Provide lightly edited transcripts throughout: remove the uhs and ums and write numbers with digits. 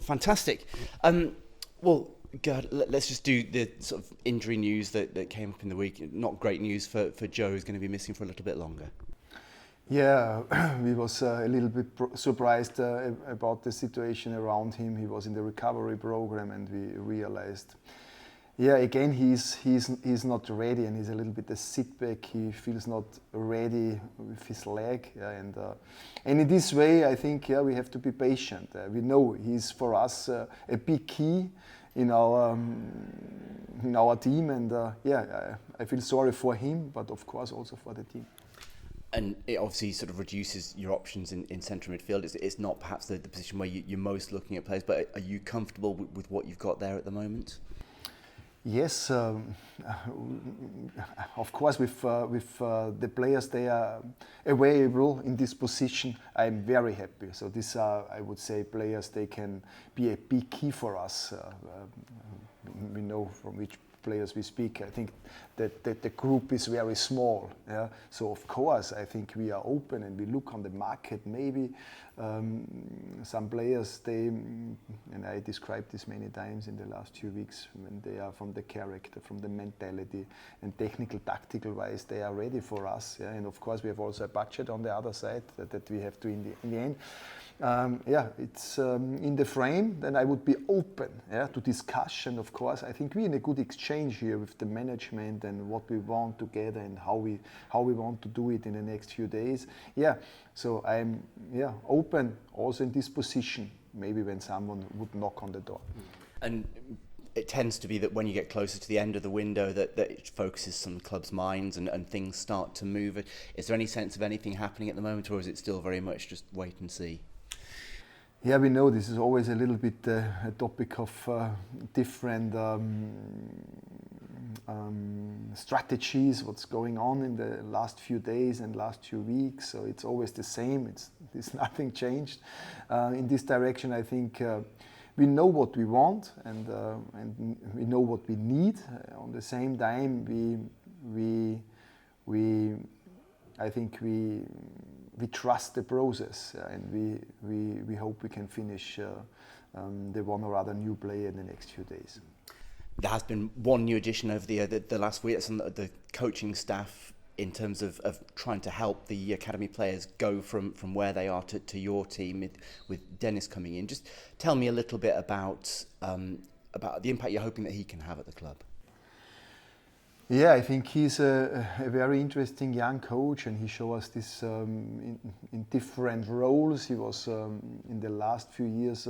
Fantastic. Well, Gerhard, let's just do the sort of injury news that came up in the week. Not great news for Joe, who's going to be missing for a little bit longer. Yeah, we was a little bit surprised about the situation around him. He was in the recovery program, and we realized, yeah, again he's not ready, and he's a little bit a setback. He feels not ready with his leg, and in this way, I think we have to be patient. We know he's for us a big key in our team, and I feel sorry for him, but of course also for the team. And it obviously sort of reduces your options in central midfield. It's not perhaps the position where you're most looking at players, but are you comfortable with what you've got there at the moment? Yes, of course, with the players they are available in this position, I'm very happy. So these are, I would say, players they can be a big key for us. We know from which players we speak. I think that the group is very small. Yeah? So of course, I think we are open and we look on the market. Maybe some players, and I described this many times in the last few weeks, when they are from the character, from the mentality, and technical, tactical wise, they are ready for us. Yeah? And of course, we have also a budget on the other side that we have to in the end. It's in the frame, then I would be open to discussion. Of course, I think we're in a good exchange here with the management and what we want together and how we want to do it in the next few days. Yeah, so I'm open also in this position, maybe when someone would knock on the door. And it tends to be that when you get closer to the end of the window that it focuses on clubs' minds and things start to move. Is there any sense of anything happening at the moment, or is it still very much just wait and see? Yeah, we know this is always a little bit a topic of different strategies, what's going on in the last few days and last few weeks. So it's always the same. It's nothing changed in this direction. I think we know what we want and we know what we need. On the same time, I think we trust the process, and we hope we can finish the one or other new player in the next few days. There has been one new addition over the last week. That's on the coaching staff in terms of trying to help the academy players go from where they are to your team with Dennis coming in. Just tell me a little bit about the impact you're hoping that he can have at the club. Yeah, I think he's a very interesting young coach, and he showed us this in different roles. He was in the last few years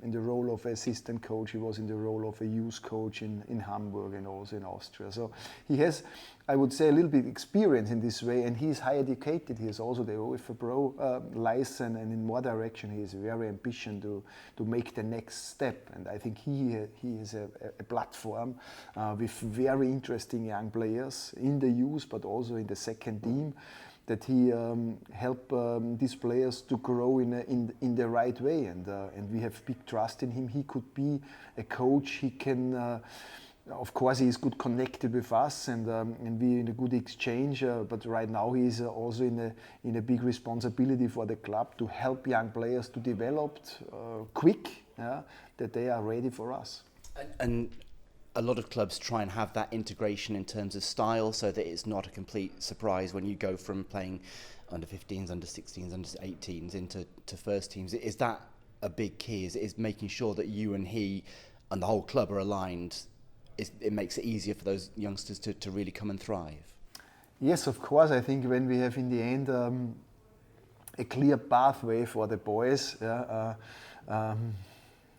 in the role of assistant coach. He was in the role of a youth coach in Hamburg and also in Austria. So he has, I would say, a little bit experience in this way, and he's high educated. He has also the UEFA Pro license, and in more direction he is very ambitious to make the next step. And I think he is a platform with very interesting young players in the youth, but also in the second team, that he help these players to grow in the right way, and we have big trust in him. He could be a coach. He can, of course, he is good connected with us, and we in a good exchange. But right now he is also in a big responsibility for the club to help young players to develop quick, that they are ready for us. And a lot of clubs try and have that integration in terms of style, so that it's not a complete surprise when you go from playing under 15s, under 16s, under 18s into first teams. Is that a big key? Is making sure that you and he and the whole club are aligned? It makes it easier for those youngsters to really come and thrive? Yes, of course. I think when we have in the end a clear pathway for the boys,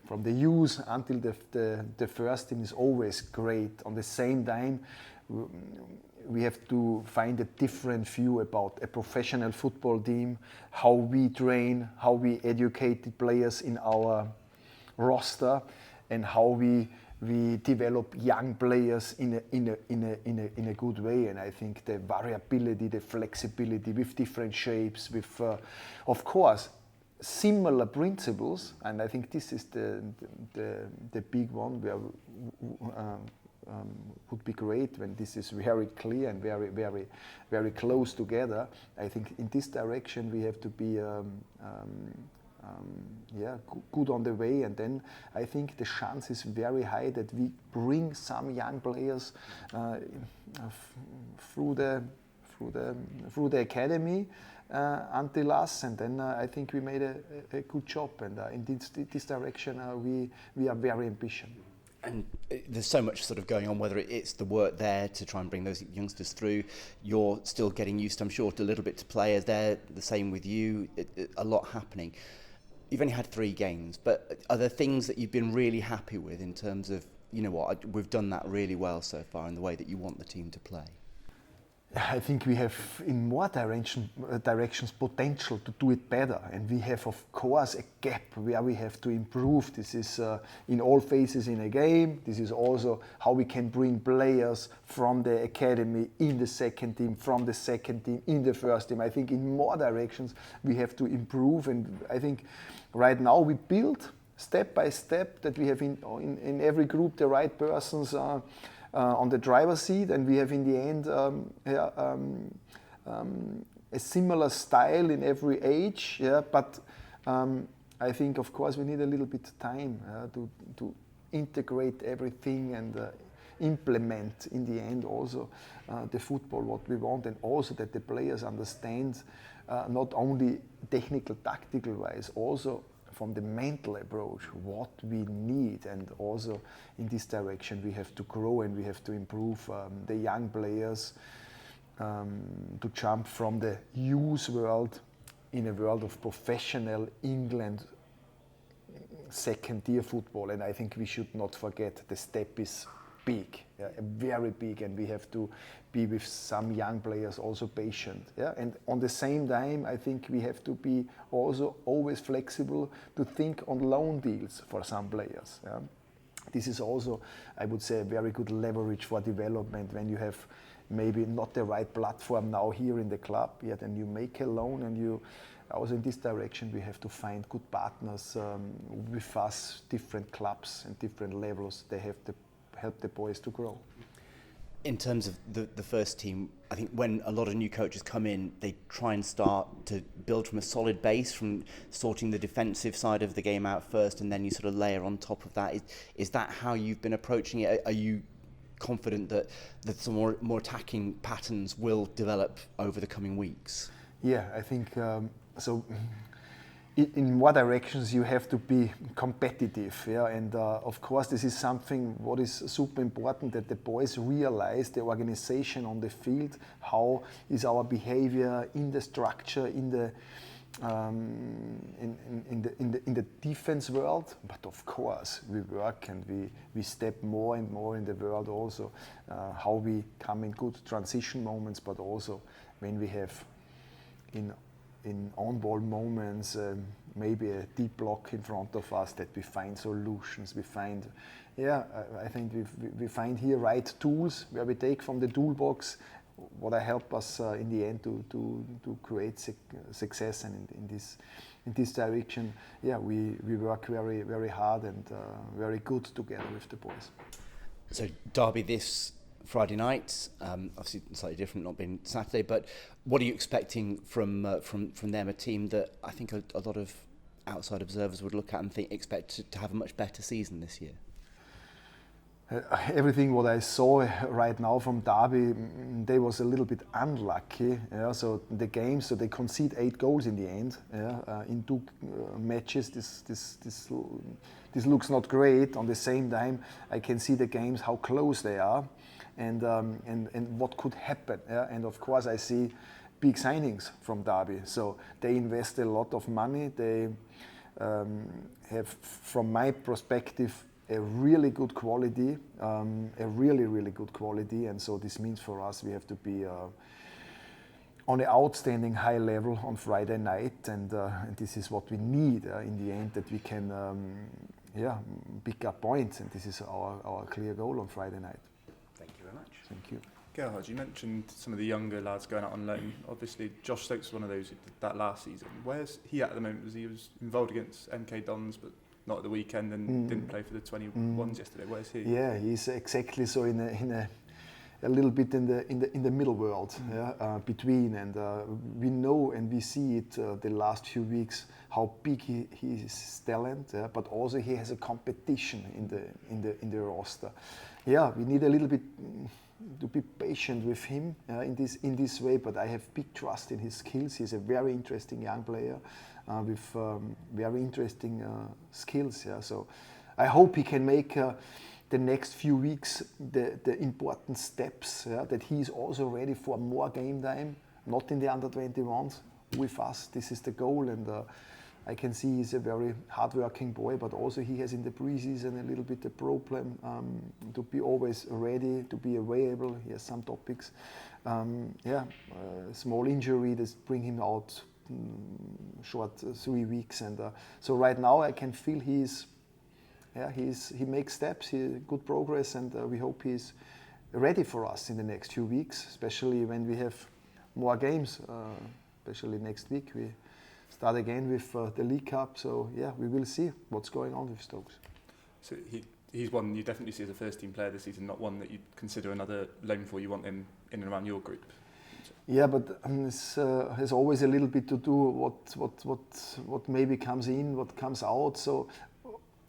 from the youth until the first team is always great. On the same time, we have to find a different view about a professional football team, how we train, how we educate the players in our roster, and how we develop young players in a good way. And I think the variability, the flexibility with different shapes, with of course similar principles, and I think this is the big one where would be great when this is very clear and very close together. I think in this direction we have to be good on the way. And then I think the chance is very high that we bring some young players through the academy until us, and then I think we made a good job. And in this direction, we are very ambitious. And there's so much sort of going on, whether it's the work there to try and bring those youngsters through. You're still getting used, I'm sure, a little bit to players there. The same with you. A lot happening. You've only had 3 games, but are there things that you've been really happy with in terms of, you know what, we've done that really well so far in the way that you want the team to play? I think we have in more directions potential to do it better, and we have of course a gap where we have to improve. This is in all phases in a game. This is also how we can bring players from the academy in the second team, from the second team in the first team. I think in more directions we have to improve, and I think right now we build step by step that we have in every group the right persons on the driver's seat, and we have in the end a similar style in every age. Yeah, but I think of course we need a little bit of time to integrate everything and implement in the end also the football what we want, and also that the players understand not only technical, tactical wise, also from the mental approach, what we need. And also in this direction we have to grow and we have to improve the young players to jump from the youth world in a world of professional England second tier football. And I think we should not forget the step is big, very big, and we have to be with some young players also patient. Yeah? And on the same time, I think we have to be also always flexible to think on loan deals for some players. Yeah? This is also, I would say, a very good leverage for development when you have maybe not the right platform now here in the club, yet, and you make a loan, and you also in this direction we have to find good partners with us, different clubs and different levels. They have to help the boys to grow. In terms of the first team, I think when a lot of new coaches come in, they try and start to build from a solid base, from sorting the defensive side of the game out first, and then you sort of layer on top of that. Is that how you've been approaching it? Are you confident that some more attacking patterns will develop over the coming weeks? Yeah, I think so. In more directions you have to be competitive, yeah? And of course this is something what is super important, that the boys realize the organization on the field, how is our behavior in the structure, in the defense world. But of course we work and we step more and more in the world also, how we come in good transition moments, but also when we have in on-ball moments, maybe a deep block in front of us, that we find solutions. We find, I think we find here right tools where we take from the toolbox what help us in the end to create success. And in this direction, we work very, very hard and very good together with the boys. So Derby this Friday night, obviously slightly different, not being Saturday, but what are you expecting from them, a team that I think a lot of outside observers would look at and expect to have a much better season this year? Everything what I saw right now from Derby, they was a little bit unlucky. Yeah? So the game, so they concede 8 goals in the end. Yeah? In 2 matches, this looks not great. On the same time, I can see the games how close they are, and what could happen. Yeah? And of course, I see big signings from Derby. So they invest a lot of money. They have, from my perspective, a really good quality, really good quality. And so this means for us we have to be on an outstanding high level on Friday night, and this is what we need in the end, that we can pick up points, and this is our clear goal on Friday night. Thank you very much. Thank you. Gerhard, you mentioned some of the younger lads going out on loan. Obviously, Josh Stokes was one of those who did that last season. Where's he at the moment? He was involved against MK Dons, but not at the weekend, and didn't play for the 21s yesterday. Where's he? Yeah, he's exactly so in a little bit in the middle world, between, and we know and we see it the last few weeks how big his talent, but also he has a competition in the roster. Yeah, we need a little bit to be patient with him in this way, but I have big trust in his skills. He's a very interesting young player with very interesting skills. Yeah, so I hope he can make the next few weeks the important steps, that he is also ready for more game time, not in the under-21s with us. This is the goal, and I can see he's a very hard-working boy, but also he has in the preseason a little bit a problem to be always ready, to be available. He has some topics. Small injury that bring him out short 3 weeks, and so right now I can feel he makes steps, good progress, and we hope he's ready for us in the next few weeks, especially when we have more games, especially next week. We start again with the League Cup, so yeah, we will see what's going on with Stokes. So he's one you definitely see as a first-team player this season, not one that you'd consider another loan for. You want him in and around your group. Yeah, but this has always a little bit to do what maybe comes in, what comes out. So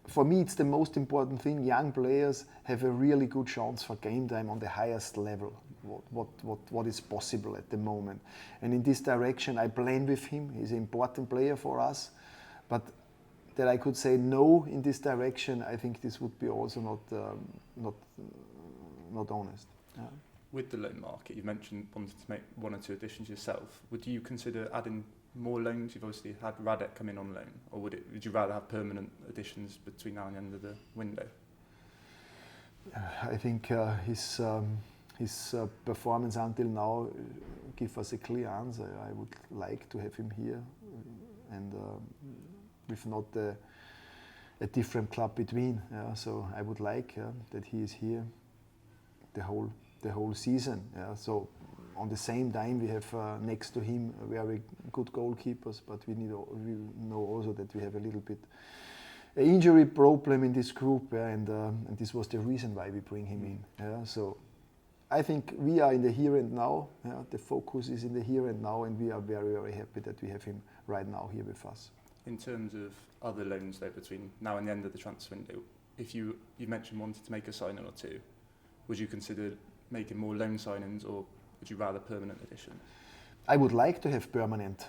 for me, it's the most important thing. Young players have a really good chance for game time on the highest level, what is possible at the moment. And in this direction, I plan with him. He's an important player for us. But that I could say no in this direction, I think this would be also not honest. Yeah. With the loan market, you mentioned wanting to make 1 or 2 additions yourself. Would you consider adding more loans? You've obviously had Radek come in on loan, or would you rather have permanent additions between now and the end of the window? I think his performance until now gives us a clear answer. I would like to have him here, and with not a different club between. So I would like that he is here the whole season. So on the same time, we have next to him very good goalkeepers, but we know also that we have a little bit an injury problem in this group, and this was the reason why we bring him in. So I think we are in the here and now. The focus is in the here and now, and we are very, very happy that we have him right now here with us. In terms of other loans, though, between now and the end of the transfer window, if you mentioned wanted to make a signing or two, would you consider making more loan signings, or would you rather permanent additions? I would like to have permanent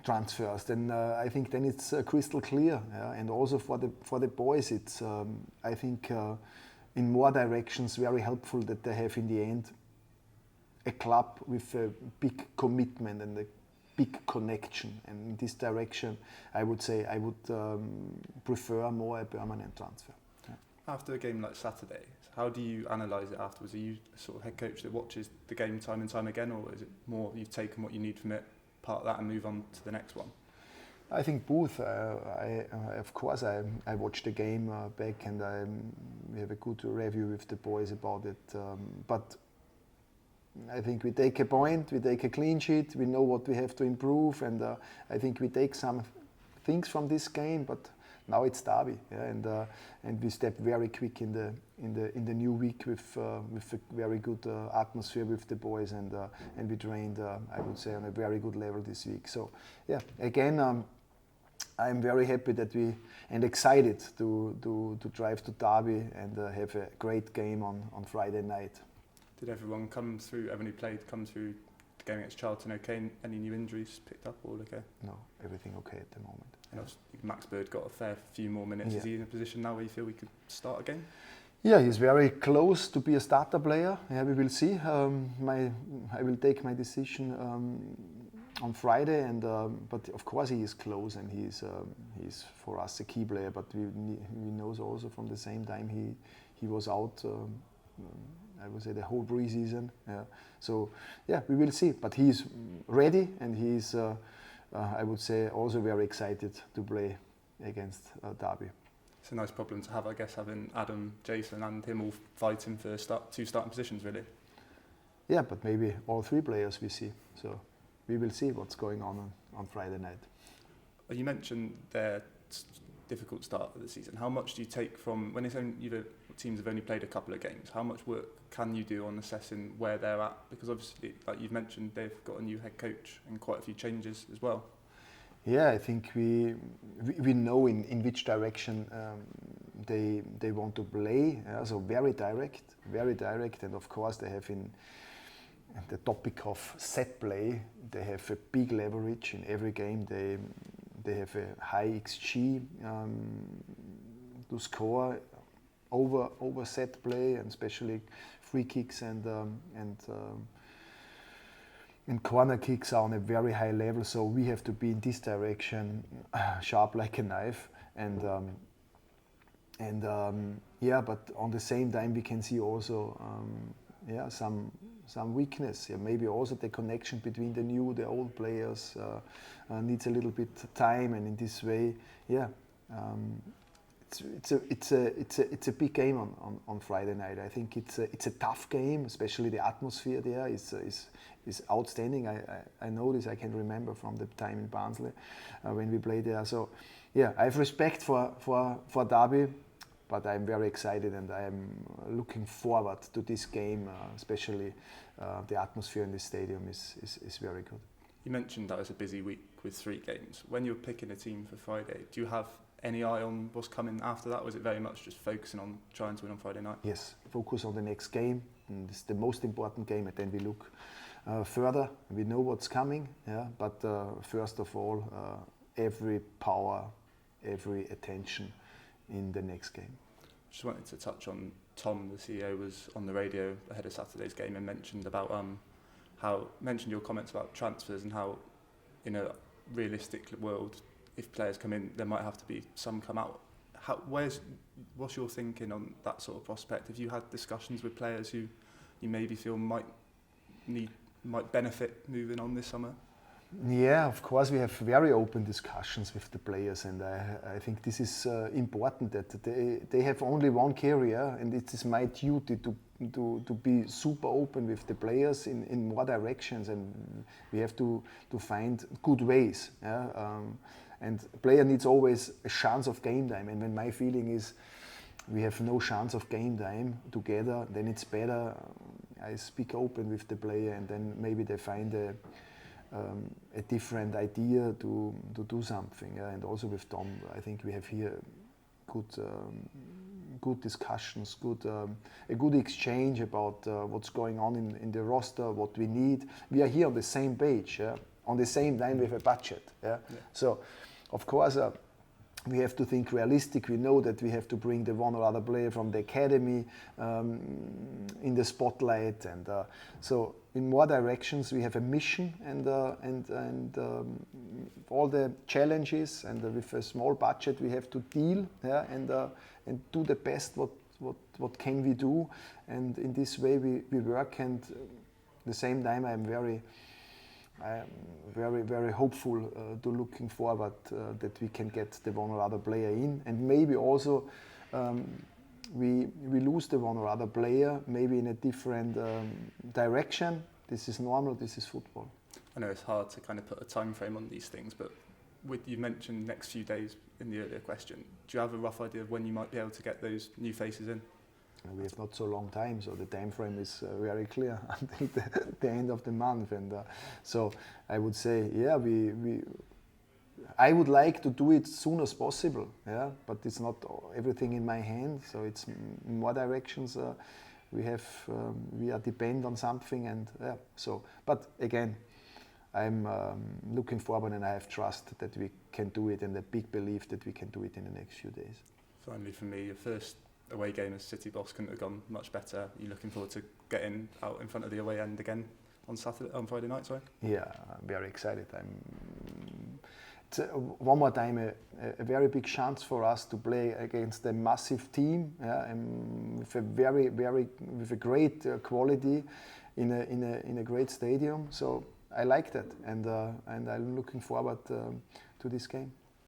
transfers. Then I think then it's crystal clear, and also for the boys, it's I think in more directions very helpful that they have in the end a club with a big commitment and a big connection. And in this direction, I would say I would prefer more a permanent transfer. After a game like Saturday, how do you analyse it afterwards? Are you a sort of head coach that watches the game time and time again, or is it more you've taken what you need from it, part that, and move on to the next one? I think both. Of course, I watched the game back, and we have a good review with the boys about it. But I think we take a point, we take a clean sheet, we know what we have to improve, and I think we take some things from this game. But now it's Derby, and we step very quick in the new week with a very good atmosphere with the boys, and we trained, I would say, on a very good level this week. So yeah, again, I'm very happy that and excited to drive to Derby and have a great game on Friday night. Did everyone who played come through the game against Charlton okay? Any new injuries picked up, all okay? No, everything okay at the moment. And Max Bird got a fair few more minutes. Yeah. Is he in a position now where you feel we could start again? Yeah, he's very close to be a starter player. Yeah, we will see. I will take my decision on Friday, but of course he is close, and he's for us a key player. But we know also from the same time he was out. I would say the whole preseason. So yeah, we will see. But he's ready, and he's I would say also very excited to play against Derby. It's a nice problem to have, I guess, having Adam, Jason and him all fighting for two starting positions, really. Yeah, but maybe all 3 players we see. So we will see what's going on Friday night. You mentioned there difficult start of the season. How much do you take from, when it's only, teams have only played a couple of games, how much work can you do on assessing where they're at? Because obviously, like you've mentioned, they've got a new head coach and quite a few changes as well. Yeah, I think we know in which direction they want to play. So very direct, and of course they have in the topic of set play, they have a big leverage in every game. They have a high XG to score over set play, and especially free kicks and corner kicks are on a very high level. So we have to be in this direction, sharp like a knife, and but on the same time we can see also some weakness. Yeah, maybe also the connection between the old players needs a little bit time, and in this way, it's a big game on Friday night. I think it's a tough game, especially the atmosphere there is outstanding. I know this. I can remember from the time in Barnsley when we played there. So yeah, I have respect for Derby, but I'm very excited and I am looking forward to this game. Especially the atmosphere in the stadium is very good. You mentioned that was a busy week with 3 games. When you're picking a team for Friday, do you have any eye on what's coming after that? Or is it very much just focusing on trying to win on Friday night? Yes, focus on the next game. And it's the most important game, and then we look further. We know what's coming, but first of all, every power, every attention in the next game. Just wanted to touch on Tom, the CEO, was on the radio ahead of Saturday's game and mentioned about mentioned your comments about transfers and how in a realistic world, if players come in, there might have to be some come out. What's your thinking on that sort of prospect? Have you had discussions with players who you maybe feel might benefit moving on this summer? Yeah, of course, we have very open discussions with the players, and I think this is important that they have only one career, and it is my duty to be super open with the players in more directions, and we have to find good ways. And player needs always a chance of game time, and when my feeling is we have no chance of game time together, then it's better I speak open with the player, and then maybe they find a different idea to do something. And also with Tom, I think we have here good discussions, a good exchange about what's going on in the roster, what we need. We are here on the same page, on the same time with a budget. So, of course, we have to think realistic. We know that we have to bring the one or other player from the academy in the spotlight, and so in more directions we have a mission and all the challenges, and with a small budget we have to deal and do the best what can we do, and in this way we work, and at the same time I'm very hopeful to looking forward that we can get the one or other player in, and maybe also we lose the one or other player, maybe in a different direction. This is normal, this is football. I know it's hard to kind of put a time frame on these things, but you mentioned next few days in the earlier question. Do you have a rough idea of when you might be able to get those new faces in? We have not so long time, so the time frame is very clear until the end of the month, and so I would say, I would like to do it as soon as possible, but it's not everything in my hand, so it's in more directions. We are depend on something, and so. But again, I'm looking forward, and I have trust that we can do it, and a big belief that we can do it in the next few days. Finally, for me, your first away game as City boss couldn't have gone much better. Are you looking forward to getting out in front of the away end again on Friday night? Sorry. Yeah, I'm very excited. It's one more time a very big chance for us to play against a massive team, and with a great quality in a great stadium. So I like that, and I'm looking forward to this game.